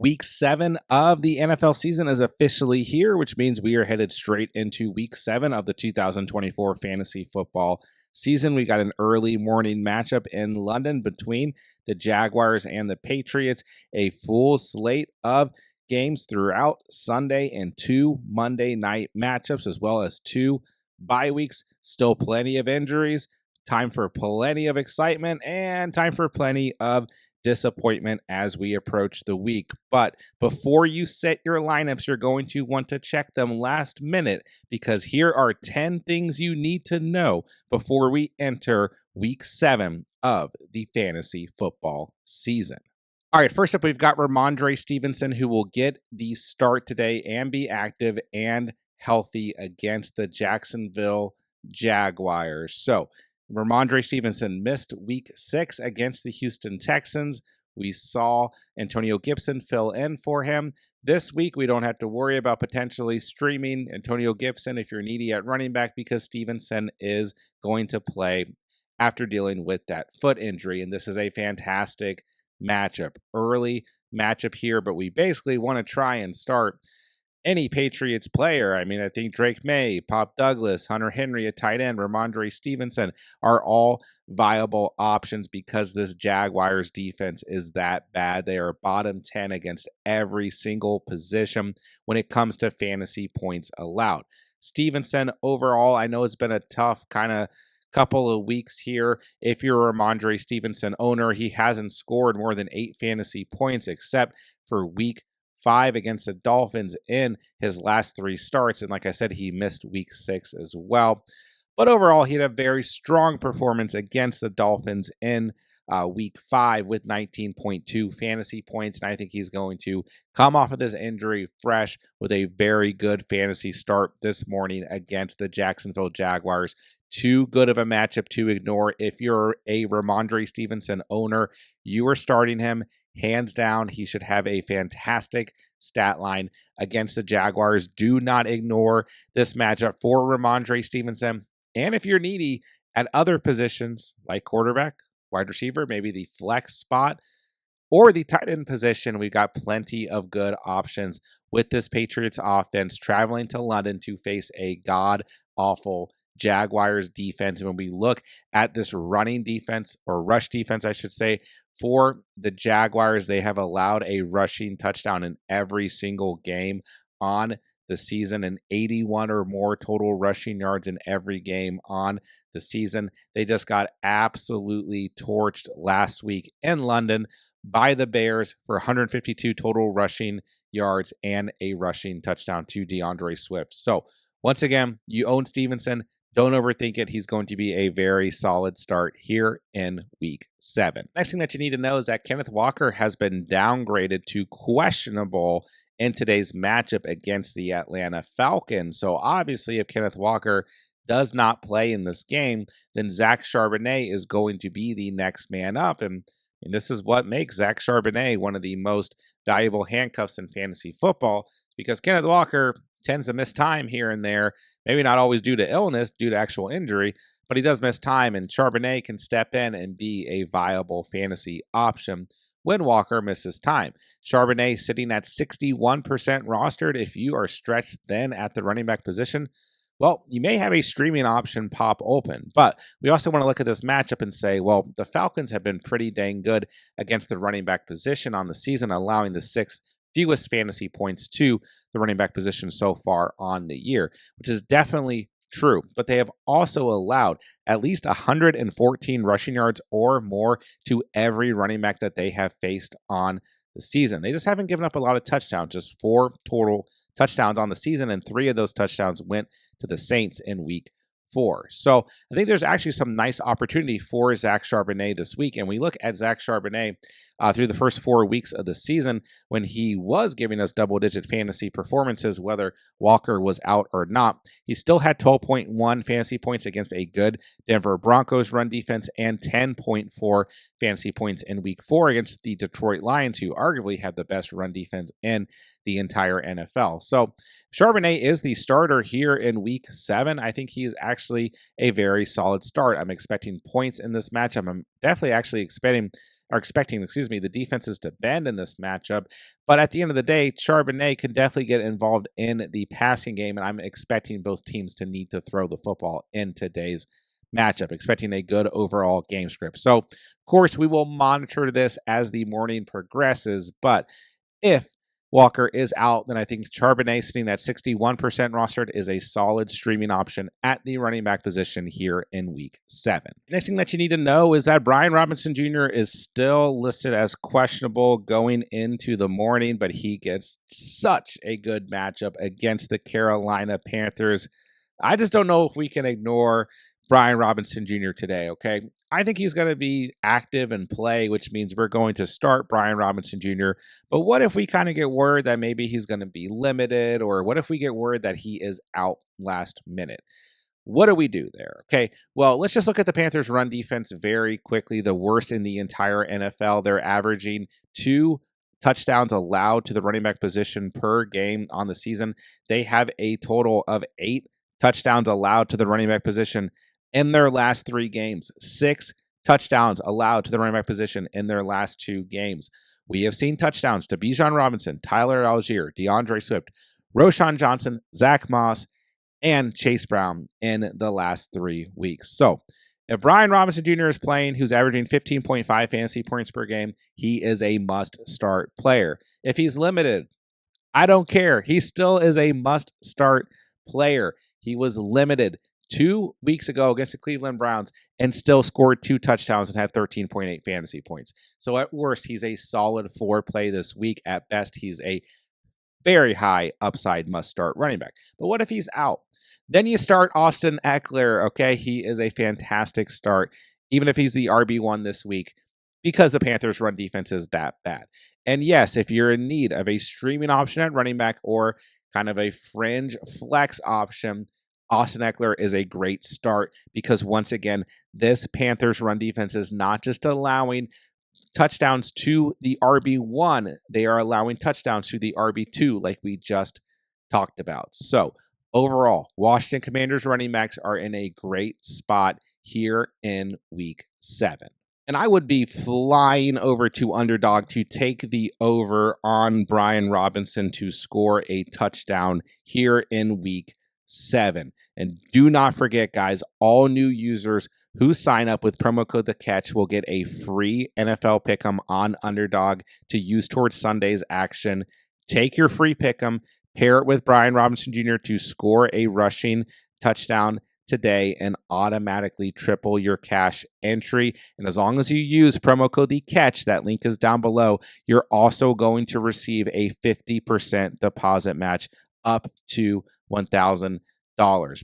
Week 7 of the NFL season is officially here, which means we are headed straight into Week 7 of the 2024 fantasy football season. We got an early morning matchup in London between the Jaguars and the Patriots, a full slate of games throughout Sunday and 2 Monday night matchups, as well as 2 bye weeks. Still plenty of injuries, time for plenty of excitement, and time for plenty of disappointment as we approach the week. But before you set your lineups, you're going to want to check them last minute, because here are 10 things you need to know before we enter week 7 of the fantasy football season. All right, first up, we've got Rhamondre Stevenson, who will get the start today and be active and healthy against the Jacksonville Jaguars. So Rhamondre Stevenson missed week 6 against the Houston Texans. We saw Antonio Gibson fill in for him. This week, we don't have to worry about potentially streaming Antonio Gibson if you're needy at running back, because Stevenson is going to play after dealing with that foot injury. And this is a fantastic matchup. Early matchup here, but we basically want to try and start any Patriots player. I mean, I think Drake May, Pop Douglas, Hunter Henry at tight end, Rhamondre Stevenson are all viable options because this Jaguars defense is that bad. They are bottom 10 against every single position when it comes to fantasy points allowed. Stevenson, overall, I know it's been a tough kind of couple of weeks here. If you're a Rhamondre Stevenson owner, he hasn't scored more than 8 fantasy points except for week 5 against the Dolphins in his last 3 starts. And like I said, he missed week 6 as well. But overall, he had a very strong performance against the Dolphins in week 5 with 19.2 fantasy points. And I think he's going to come off of this injury fresh with a very good fantasy start this morning against the Jacksonville Jaguars. Too good of a matchup to ignore. If you're a Rhamondre Stevenson owner, you are starting him. Hands down, he should have a fantastic stat line against the Jaguars. Do not ignore this matchup for Rhamondre Stevenson. And if you're needy at other positions like quarterback, wide receiver, maybe the flex spot, or the tight end position, we've got plenty of good options with this Patriots offense traveling to London to face a god-awful Jaguars defense. And when we look at this running defense, or rush defense, I should say, for the Jaguars, they have allowed a rushing touchdown in every single game on the season, and 81 or more total rushing yards in every game on the season. They just got absolutely torched last week in London by the Bears for 152 total rushing yards and a rushing touchdown to DeAndre Swift. So once again, you own Stevenson. Don't overthink it. He's going to be a very solid start here in week 7. Next thing that you need to know is that Kenneth Walker has been downgraded to questionable in today's matchup against the Atlanta Falcons. So obviously, if Kenneth Walker does not play in this game, then Zach Charbonnet is going to be the next man up. And this is what makes Zach Charbonnet one of the most valuable handcuffs in fantasy football, because Kenneth Walker tends to miss time here and there, maybe not always due to illness, due to actual injury, but he does miss time, and Charbonnet can step in and be a viable fantasy option when Walker misses time. Charbonnet sitting at 61% rostered. If you are stretched then at the running back position, well, you may have a streaming option pop open. But we also want to look at this matchup and say, well, the Falcons have been pretty dang good against the running back position on the season, allowing the 6th fewest fantasy points to the running back position so far on the year, which is definitely true. But they have also allowed at least 114 rushing yards or more to every running back that they have faced on the season. They just haven't given up a lot of touchdowns, just 4 total touchdowns on the season, and 3 of those touchdowns went to the Saints in week 4. So I think there's actually some nice opportunity for Zach Charbonnet this week. And we look at Zach Charbonnet through the first 4 weeks of the season, when he was giving us double-digit fantasy performances, whether Walker was out or not. He still had 12.1 fantasy points against a good Denver Broncos run defense, and 10.4 fantasy points in week 4 against the Detroit Lions, who arguably have the best run defense in the entire NFL. So Charbonnet is the starter here in week 7. I think he is actually a very solid start. I'm expecting points in this matchup. I'm definitely actually expecting expecting, the defenses to bend in this matchup. But at the end of the day, Charbonnet can definitely get involved in the passing game, and I'm expecting both teams to need to throw the football in today's matchup, expecting a good overall game script. So, of course, we will monitor this as the morning progresses, but if Walker is out, then I think Charbonnet sitting at 61% rostered is a solid streaming option at the running back position here in week 7. Next thing that you need to know is that Brian Robinson Jr. is still listed as questionable going into the morning, but he gets such a good matchup against the Carolina Panthers. I just don't know if we can ignore Brian Robinson Jr. today, okay? I think he's going to be active and play, which means we're going to start Brian Robinson Jr. But what if we kind of get word that maybe he's going to be limited, or what if we get word that he is out last minute? What do we do there? Okay, well, let's just look at the Panthers' run defense very quickly, the worst in the entire NFL. They're averaging 2 touchdowns allowed to the running back position per game on the season. They have a total of 8 touchdowns allowed to the running back position in their last 3 games. 6 touchdowns allowed to the running back position in their last 2 games. We have seen touchdowns to Bijan Robinson, Tyler Algier, DeAndre Swift, Roschon Johnson, Zach Moss, and Chase Brown in the last 3 weeks. So if Brian Robinson Jr. is playing, who's averaging 15.5 fantasy points per game, he is a must-start player. If he's limited, I don't care. He still is a must-start player. He was limited 2 weeks ago against the Cleveland Browns and still scored 2 touchdowns and had 13.8 fantasy points. So at worst, he's a solid floor play this week. At best, he's a very high upside must-start running back. But what if he's out? Then you start Austin Eckler, okay? He is a fantastic start, even if he's the RB1 this week, because the Panthers' run defense is that bad. And yes, if you're in need of a streaming option at running back or kind of a fringe flex option, Austin Eckler is a great start because, once again, this Panthers run defense is not just allowing touchdowns to the RB1, they are allowing touchdowns to the RB2 like we just talked about. So overall, Washington Commanders running backs are in a great spot here in week 7. And I would be flying over to Underdog to take the over on Brian Robinson to score a touchdown here in week 7. And do not forget, guys, all new users who sign up with promo code The Catch will get a free NFL Pick'em on Underdog to use towards Sunday's action. Take your free Pick'em, pair it with Brian Robinson Jr. to score a rushing touchdown today and automatically triple your cash entry. And as long as you use promo code The Catch, that link is down below, you're also going to receive a 50% deposit match up to $1,000.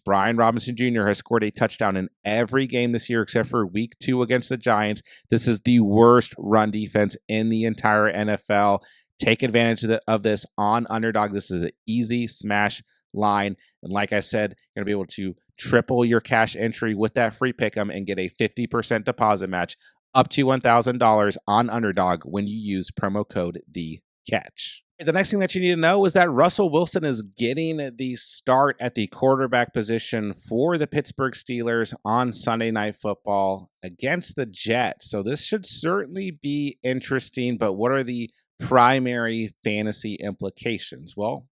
Brian Robinson Jr. has scored a touchdown in every game this year except for week 2 against the Giants. This is the worst run defense in the entire NFL. Take advantage of this on Underdog. This is an easy smash line. And like I said, you're going to be able to triple your cash entry with that free pick'em and get a 50% deposit match up to $1,000 on Underdog when you use promo code The Catch. The next thing that you need to know is that Russell Wilson is getting the start at the quarterback position for the Pittsburgh Steelers on Sunday Night Football against the Jets. So this should certainly be interesting, but what are the primary fantasy implications? Well,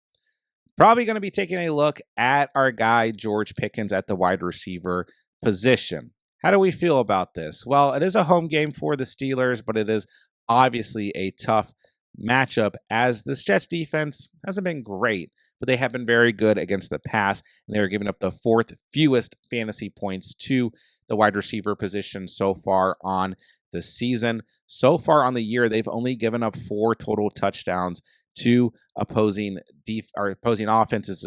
probably going to be taking a look at our guy, George Pickens, at the wide receiver position. How do we feel about this? Well, it is a home game for the Steelers, but it is obviously a tough matchup as this Jets defense hasn't been great, but they have been very good against the pass, and they're giving up the 4th fewest fantasy points to the wide receiver position so far on the season. So far on the year, they've only given up 4 total touchdowns to opposing offenses,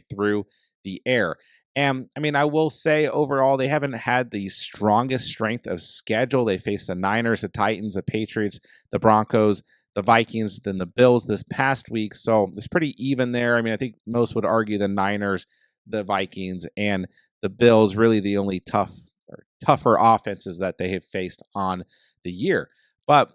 through the air. And I mean, I will say overall, they haven't had the strongest strength of schedule. They faced the Niners, the Titans, the Patriots, the Broncos, the Vikings, then the Bills this past week. So it's pretty even there. I mean, I think most would argue the Niners, the Vikings, and the Bills really the only tougher offenses that they have faced on the year. But,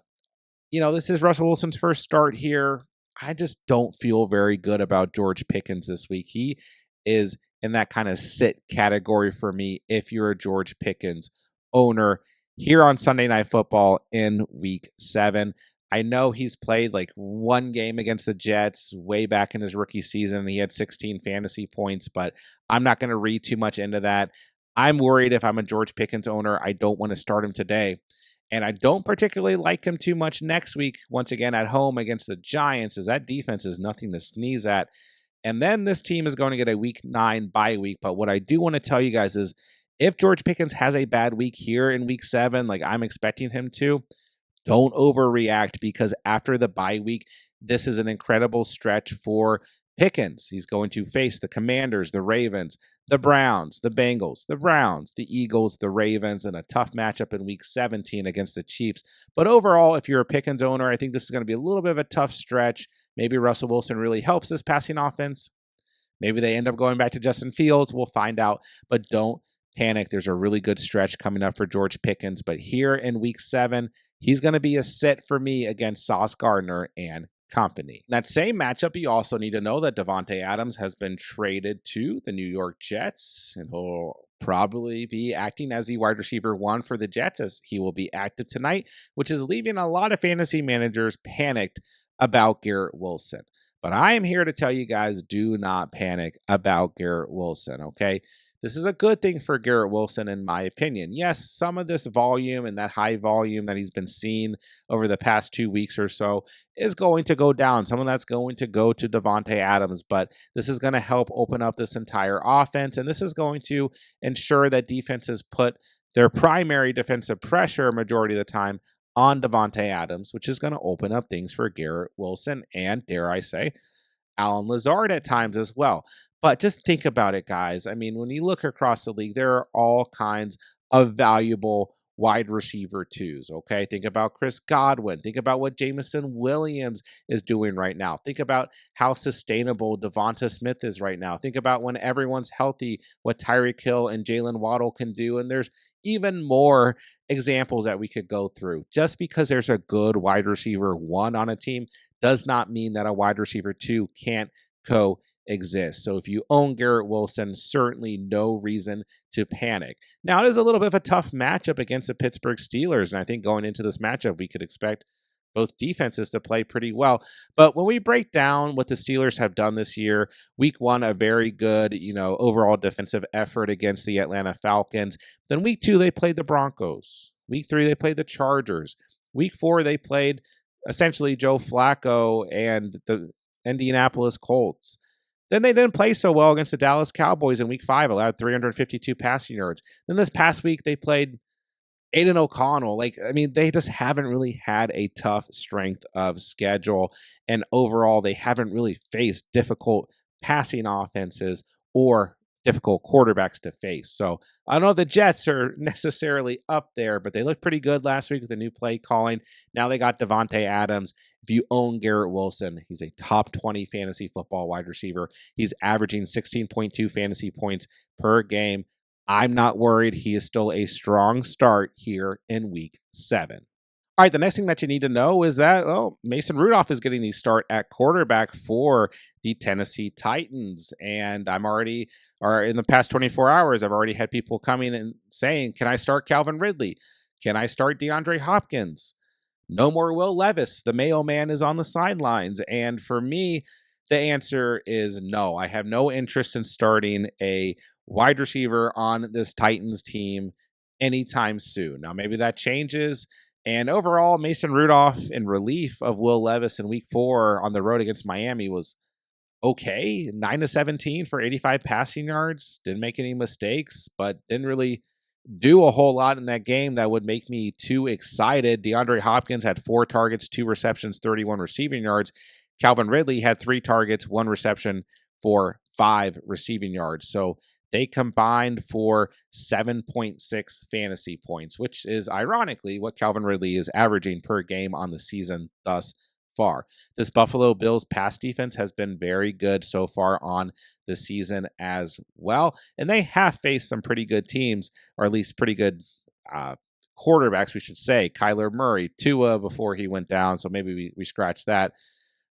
this is Russell Wilson's first start here. I just don't feel very good about George Pickens this week. He is in that kind of sit category for me if you're a George Pickens owner. here on Sunday Night Football in Week 7. I know he's played like one game against the Jets way back in his rookie season. He had 16 fantasy points, but I'm not going to read too much into that. I'm worried if I'm a George Pickens owner, I don't want to start him today. And I don't particularly like him too much next week, once again at home against the Giants, as that defense is nothing to sneeze at. And then this team is going to get a Week 9 bye week. But what I do want to tell you guys is if George Pickens has a bad week here in Week 7, like I'm expecting him to, don't overreact, because after the bye week, this is an incredible stretch for Pickens. He's going to face the Commanders, the Ravens, the Browns, the Bengals, the Browns, the Eagles, the Ravens, and a tough matchup in Week 17 against the Chiefs. But overall, if you're a Pickens owner, I think this is going to be a little bit of a tough stretch. Maybe Russell Wilson really helps this passing offense. Maybe they end up going back to Justin Fields. We'll find out. But don't panic. There's a really good stretch coming up for George Pickens. But here in Week 7, he's going to be a sit for me against Sauce Gardner and company. In that same matchup, you also need to know that Davante Adams has been traded to the New York Jets, and he'll probably be acting as the wide receiver 1 for the Jets, as he will be active tonight, which is leaving a lot of fantasy managers panicked about Garrett Wilson. But I am here to tell you guys, do not panic about Garrett Wilson, okay? This is a good thing for Garrett Wilson, in my opinion. Yes, some of this volume and that high volume that he's been seeing over the past 2 weeks or so is going to go down. Some of that's going to go to Davante Adams, but this is going to help open up this entire offense, and this is going to ensure that defenses put their primary defensive pressure majority of the time on Davante Adams, which is going to open up things for Garrett Wilson and, dare I say, Allen Lazard at times as well. But just think about it, guys. I mean, when you look across the league, there are all kinds of valuable wide receiver 2s, okay? Think about Chris Godwin. Think about what Jameson Williams is doing right now. Think about how sustainable Devonta Smith is right now. Think about when everyone's healthy, what Tyreek Hill and Jalen Waddle can do. And there's even more examples that we could go through. Just because there's a good wide receiver 1 on a team does not mean that a wide receiver 2 can't coexist. So if you own Garrett Wilson, certainly no reason to panic. Now, it is a little bit of a tough matchup against the Pittsburgh Steelers, and I think going into this matchup, we could expect both defenses to play pretty well. But when we break down what the Steelers have done this year, Week 1, a very good, overall defensive effort against the Atlanta Falcons. Then Week 2, they played the Broncos. Week 3, they played the Chargers. Week 4, they played essentially Joe Flacco and the Indianapolis Colts. Then they didn't play so well against the Dallas Cowboys in Week 5, allowed 352 passing yards. Then this past week, they played Aiden O'Connell. They just haven't really had a tough strength of schedule. And overall, they haven't really faced difficult passing offenses or difficult quarterbacks to face. So I don't know if the Jets are necessarily up there, but they looked pretty good last week with the new play calling. Now they got Davante Adams. If you own Garrett Wilson, he's a top 20 fantasy football wide receiver. He's averaging 16.2 fantasy points per game. I'm not worried. He is still a strong start here in Week 7. All right, the next thing that you need to know is that, Mason Rudolph is getting the start at quarterback for the Tennessee Titans. And in the past 24 hours, I've already had people coming and saying, can I start Calvin Ridley? Can I start DeAndre Hopkins? No more Will Levis. The mailman is on the sidelines. And for me, the answer is no. I have no interest in starting a wide receiver on this Titans team anytime soon. Now, maybe that changes. And overall, Mason Rudolph, in relief of Will Levis in Week 4 on the road against Miami, was okay. 9-17 for 85 passing yards. Didn't make any mistakes, but didn't really do a whole lot in that game that would make me too excited. DeAndre Hopkins had 4 targets, 2 receptions, 31 receiving yards. Calvin Ridley had 3 targets, 1 reception for 5 receiving yards. So they combined for 7.6 fantasy points, which is ironically what Calvin Ridley is averaging per game on the season thus far. This Buffalo Bills pass defense has been very good so far on the season as well. And they have faced some pretty good teams, or at least pretty good quarterbacks, we should say. Kyler Murray, Tua before he went down, so maybe we scratch that.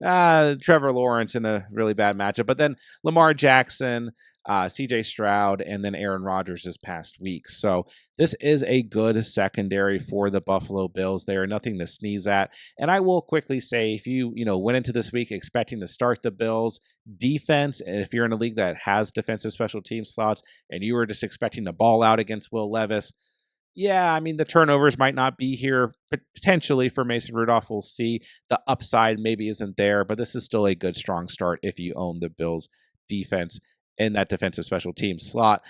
Trevor Lawrence in a really bad matchup, but then Lamar Jackson, CJ Stroud, and then Aaron Rodgers this past week. So this is a good secondary for the Buffalo Bills. They are nothing to sneeze at. And I will quickly say, if you went into this week expecting to start the Bills defense, and if you're in a league that has defensive special team slots and you were just expecting to ball out against Will Levis, yeah, I mean, the turnovers might not be here potentially for Mason Rudolph. We'll see. The upside maybe isn't there, but this is still a good, strong start if you own the Bills defense in that defensive special team slot.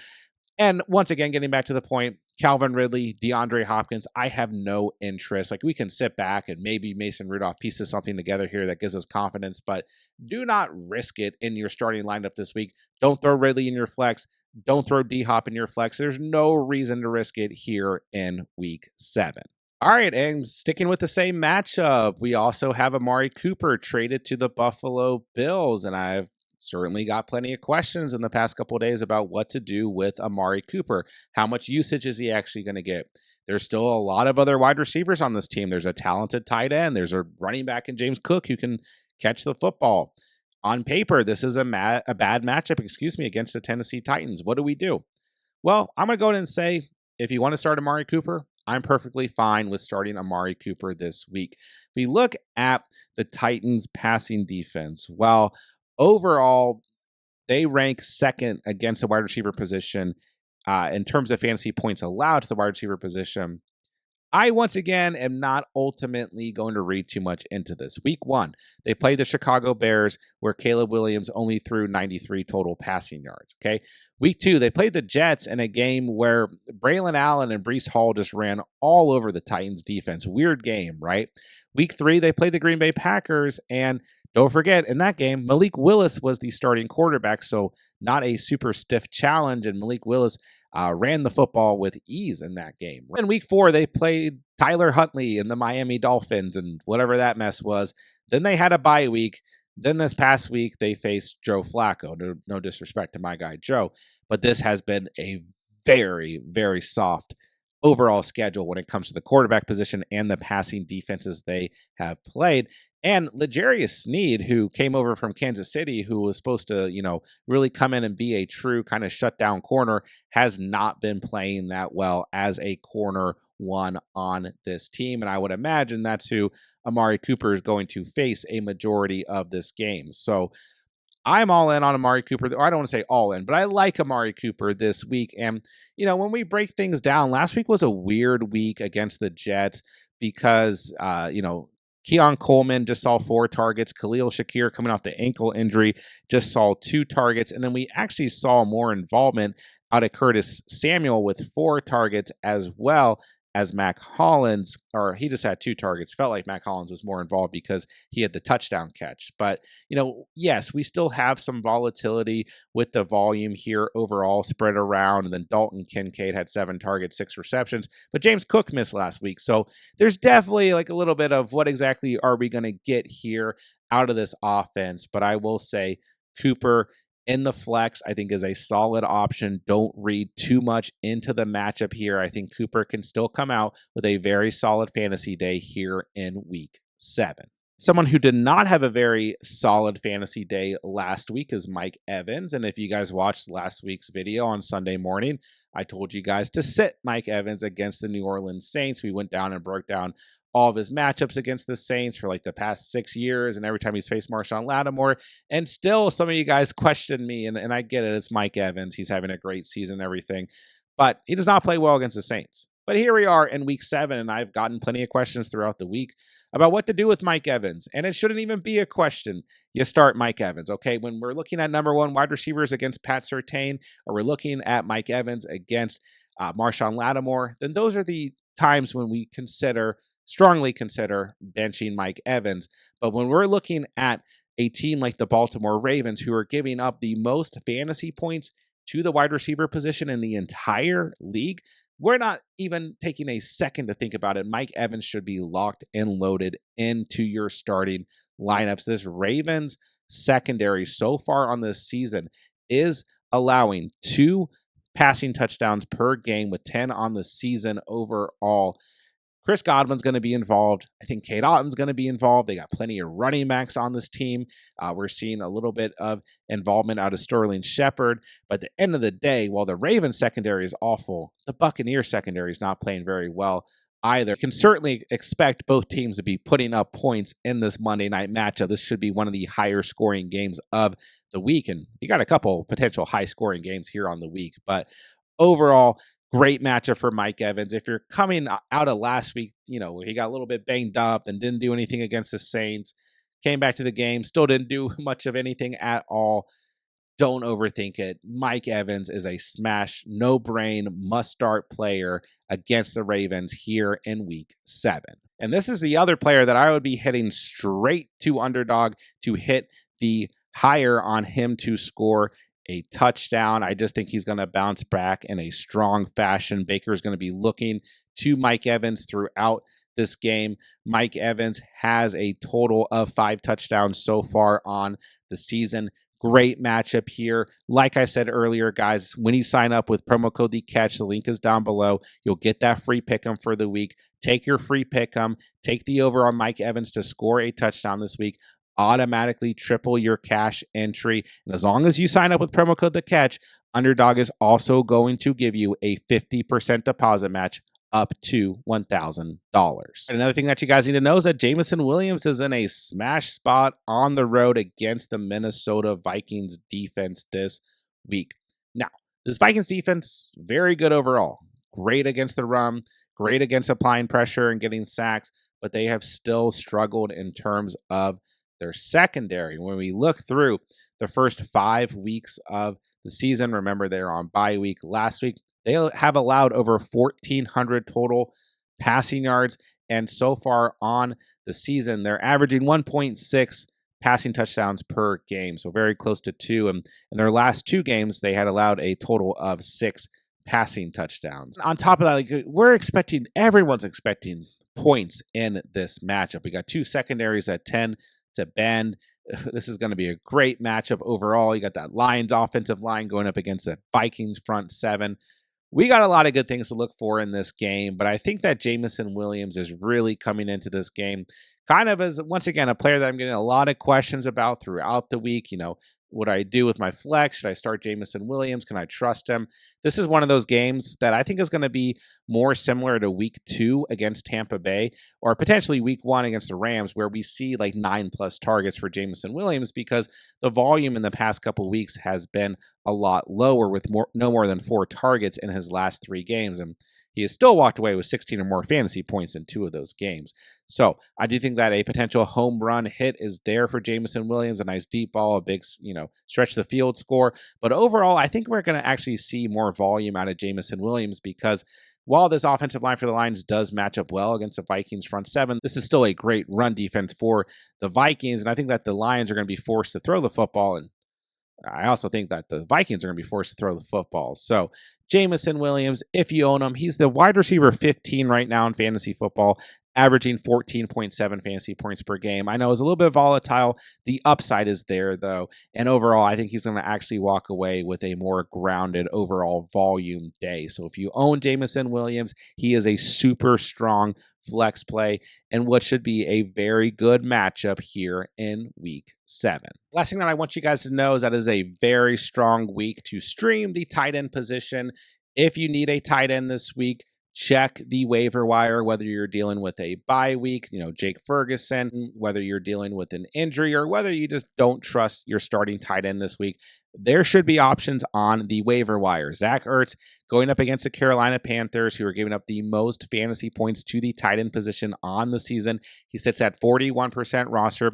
And once again, getting back to the point, Calvin Ridley, DeAndre Hopkins, I have no interest. Like, we can sit back and maybe Mason Rudolph pieces something together here that gives us confidence, but do not risk it in your starting lineup this week. Don't throw Ridley in your flex. Don't throw D-Hop in your flex. There's no reason to risk it here in week 7. All right, and sticking with the same matchup, we also have Amari Cooper traded to the Buffalo Bills, and I've certainly got plenty of questions in the past couple of days about what to do with Amari Cooper. How much usage is he actually going to get? There's still a lot of other wide receivers on this team. There's a talented tight end. There's a running back in James Cook who can catch the football. On paper, this is a bad matchup, against the Tennessee Titans. What do we do? Well, I'm going to go ahead and say, if you want to start Amari Cooper, I'm perfectly fine with starting Amari Cooper this week. If we look at the Titans' passing defense, well, overall, they rank second against the wide receiver position in terms of fantasy points allowed to the wide receiver position. I, once again, am not ultimately going to read too much into this. Week 1, they played the Chicago Bears, where Caleb Williams only threw 93 total passing yards. Okay. Week 2, they played the Jets in a game where Braylon Allen and Breece Hall just ran all over the Titans defense. Weird game, right? Week 3, they played the Green Bay Packers, and don't forget, in that game, Malik Willis was the starting quarterback, so not a super stiff challenge, and Malik Willis ran the football with ease in that game. In week 4, they played Tyler Huntley and the Miami Dolphins and whatever that mess was. Then they had a bye week. Then this past week, they faced Joe Flacco. No disrespect to my guy, Joe, but this has been a very, very soft overall schedule when it comes to the quarterback position and the passing defenses they have played. And L'Jarius Sneed, who came over from Kansas City, who was supposed to, really come in and be a true kind of shutdown corner, has not been playing that well as a corner one on this team. And I would imagine that's who Amari Cooper is going to face a majority of this game. So I'm all in on Amari Cooper. Or I don't want to say all in, but I like Amari Cooper this week. And, when we break things down, last week was a weird week against the Jets because, Keon Coleman just saw 4 targets. Khalil Shakir, coming off the ankle injury, just saw 2 targets. And then we actually saw more involvement out of Curtis Samuel with 4 targets, as well as Mac Hollins, or he just had 2 targets. Felt like Mac Hollins was more involved because he had the touchdown catch. But, yes, we still have some volatility with the volume here overall spread around. And then Dalton Kincaid had 7 targets, 6 receptions. But James Cook missed last week. So there's definitely like a little bit of what exactly are we going to get here out of this offense. But I will say Cooper in the flex, I think, is a solid option. Don't read too much into the matchup here. I think Cooper can still come out with a very solid fantasy day here in week 7. Someone who did not have a very solid fantasy day last week is Mike Evans. And if you guys watched last week's video on Sunday morning, I told you guys to sit Mike Evans against the New Orleans Saints. We went down and broke down all of his matchups against the Saints for like the past 6 years, and every time he's faced Marshawn Lattimore. And still, some of you guys question me, and I get it. It's Mike Evans. He's having a great season and everything. But he does not play well against the Saints. But here we are in week 7, and I've gotten plenty of questions throughout the week about what to do with Mike Evans. And it shouldn't even be a question. You start Mike Evans, okay? When we're looking at number 1 wide receivers against Pat Surtain, or we're looking at Mike Evans against Marshawn Lattimore, then those are the times when we strongly consider benching Mike Evans. But when we're looking at a team like the Baltimore Ravens, who are giving up the most fantasy points to the wide receiver position in the entire league, we're not even taking a second to think about it. Mike Evans should be locked and loaded into your starting lineups. This Ravens secondary so far on this season is allowing 2 passing touchdowns per game with 10 on the season overall. Chris Godwin's going to be involved. I think Cade Otton's going to be involved. They got plenty of running backs on this team. We're seeing a little bit of involvement out of Sterling Shepard. But at the end of the day, while the Ravens secondary is awful, the Buccaneers secondary is not playing very well either. You can certainly expect both teams to be putting up points in this Monday night matchup. This should be one of the higher scoring games of the week. And you got a couple potential high scoring games here on the week. But overall, great matchup for Mike Evans. If you're coming out of last week, he got a little bit banged up and didn't do anything against the Saints, came back to the game, still didn't do much of anything at all. Don't overthink it. Mike Evans is a smash, no-brain, must-start player against the Ravens here in Week 7. And this is the other player that I would be hitting straight to Underdog to hit the higher on him to score a touchdown. I just think he's going to bounce back in a strong fashion. Baker's going to be looking to Mike Evans throughout this game. Mike Evans has a total of 5 touchdowns so far on the season. Great matchup here. Like I said earlier, guys, when you sign up with promo code TheCatch, the link is down below. You'll get that free pick 'em for the week. Take your free pick 'em. Take the over on Mike Evans to score a touchdown this week. Automatically triple your cash entry. And as long as you sign up with promo code TheCatch, Underdog is also going to give you a 50% deposit match up to $1,000. Another thing that you guys need to know is that Jameson Williams is in a smash spot on the road against the Minnesota Vikings defense this week. Now, this Vikings defense, very good overall. Great against the run, great against applying pressure and getting sacks, but they have still struggled in terms of their secondary. When we look through the first 5 weeks of the season, remember they're on bye week last week, they have allowed over 1,400 total passing yards. And so far on the season, they're averaging 1.6 passing touchdowns per game. So very close to 2. And in their last 2 games, they had allowed a total of 6 passing touchdowns. On top of that, everyone's expecting points in this matchup. We got 2 secondaries that tend to bend. This is going to be a great matchup overall. You got that Lions offensive line going up against the Vikings front 7. We got a lot of good things to look for in this game, but I think that Jameson Williams is really coming into this game kind of as, once again, a player that I'm getting a lot of questions about throughout the week. What do I do with my flex? Should I start Jameson Williams? Can I trust him? This is one of those games that I think is going to be more similar to week 2 against Tampa Bay, or potentially week 1 against the Rams, where we see like 9+ targets for Jameson Williams because the volume in the past couple of weeks has been a lot lower with no more than 4 targets in his last 3 games. And he has still walked away with 16 or more fantasy points in 2 of those games. So I do think that a potential home run hit is there for Jameson Williams, a nice deep ball, a big, stretch the field score. But overall, I think we're going to actually see more volume out of Jameson Williams because while this offensive line for the Lions does match up well against the Vikings front 7, this is still a great run defense for the Vikings. And I think that the Lions are going to be forced to throw the football, and I also think that the Vikings are going to be forced to throw the football. So Jameson Williams, if you own him, he's the wide receiver 15 right now in fantasy football, averaging 14.7 fantasy points per game. I know it's a little bit volatile. The upside is there, though. And overall, I think he's going to actually walk away with a more grounded overall volume day. So if you own Jameson Williams, he is a super strong flex play and what should be a very good matchup here in week 7. Last thing that I want you guys to know is that it is a very strong week to stream the tight end position. If you need a tight end this week, check the waiver wire, whether you're dealing with a bye week, Jake Ferguson, whether you're dealing with an injury, or whether you just don't trust your starting tight end this week. There should be options on the waiver wire. Zach Ertz going up against the Carolina Panthers, who are giving up the most fantasy points to the tight end position on the season. He sits at 41% roster,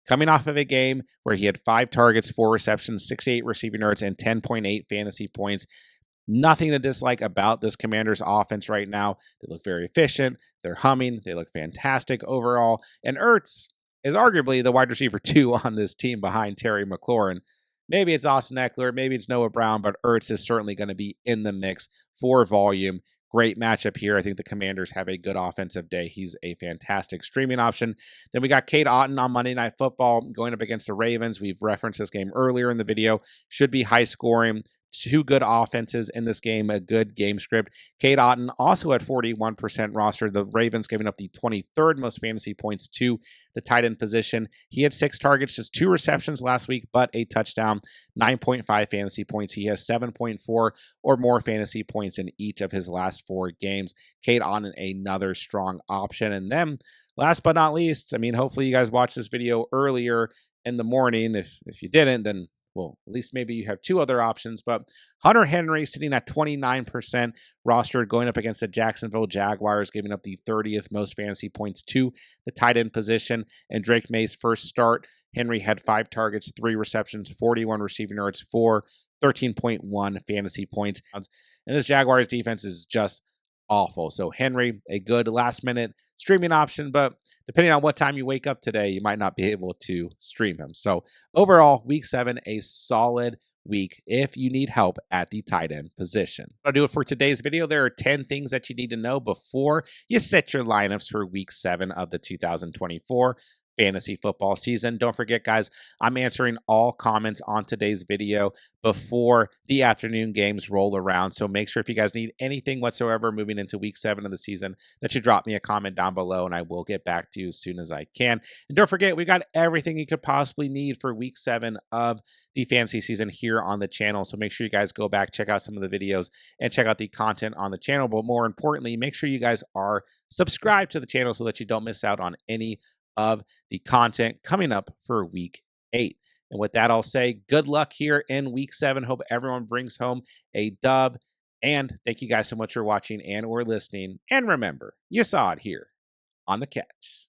coming off of a game where he had 5 targets, 4 receptions, 68 receiving yards, and 10.8 fantasy points. Nothing to dislike about this Commanders offense right now. They look very efficient. They're humming. They look fantastic overall. And Ertz is arguably the wide receiver 2 on this team behind Terry McLaurin. Maybe it's Austin Eckler. Maybe it's Noah Brown, but Ertz is certainly going to be in the mix for volume. Great matchup here. I think the Commanders have a good offensive day. He's a fantastic streaming option. Then we got Cade Otton on Monday Night Football going up against the Ravens. We've referenced this game earlier in the video. Should be high scoring. two good offenses in this game, a good game script. Cade Otton also at 41% roster. The Ravens giving up the 23rd most fantasy points to the tight end position. He had 6 targets, just 2 receptions last week, but a touchdown, 9.5 fantasy points. He has 7.4 or more fantasy points in each of his last 4 games. Cade Otton, another strong option. And then last but not least, I mean, hopefully you guys watched this video earlier in the morning. If you didn't, then well, at least maybe you have 2 other options, but Hunter Henry sitting at 29% rostered going up against the Jacksonville Jaguars, giving up the 30th most fantasy points to the tight end position. And Drake May's first start, Henry had 5 targets, 3 receptions, 41 receiving yards for 13.1 fantasy points. And this Jaguars defense is just awful. So Henry, a good last minute streaming option, but depending on what time you wake up today, you might not be able to stream him. So overall, week 7, a solid week if you need help at the tight end position. I'll do it for today's video. There are 10 things that you need to know before you set your lineups for week 7 of the 2024 fantasy football season. Don't forget, guys, I'm answering all comments on today's video before the afternoon games roll around. So make sure if you guys need anything whatsoever moving into week 7 of the season, that you drop me a comment down below and I will get back to you as soon as I can. And don't forget, we got everything you could possibly need for week 7 of the fantasy season here on the channel. So make sure you guys go back, check out some of the videos and check out the content on the channel. But more importantly, make sure you guys are subscribed to the channel so that you don't miss out on any of the content coming up for week 8. And with that, I'll say good luck here in week 7. Hope everyone brings home a dub. And thank you guys so much for watching and or listening. And remember, you saw it here on The Catch.